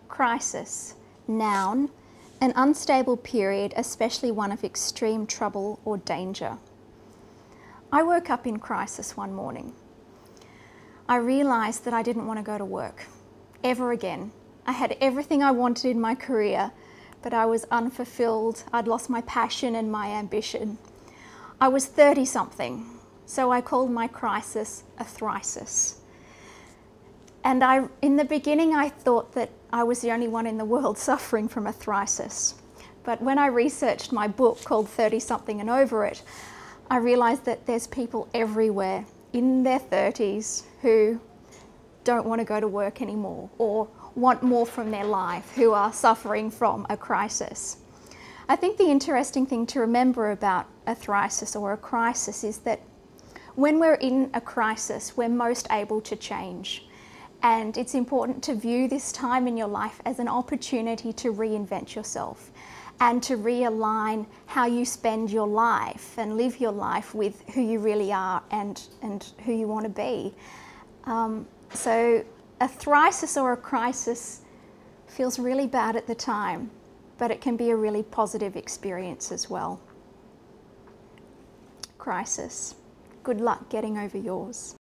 Crisis, noun, an unstable period, especially one of extreme trouble or danger. I woke up in crisis one morning. I realised that I didn't want to go to work ever again. I had everything I wanted in my career, but I was unfulfilled. I'd lost my passion and my ambition. I was 30-something, so I called my crisis a thrisis. And in the beginning, I thought that I was the only one in the world suffering from a thrisis. But when I researched my book called 30-something and Over It, I realised that there's people everywhere in their 30s who don't want to go to work anymore or want more from their life, who are suffering from a crisis. I think the interesting thing to remember about a thrisis or a crisis is that when we're in a crisis, we're most able to change. And it's important to view this time in your life as an opportunity to reinvent yourself and to realign how you spend your life and live your life with who you really are and who you want to be. So a thrisis or a crisis feels really bad at the time, but it can be a really positive experience as well. Crisis. Good luck getting over yours.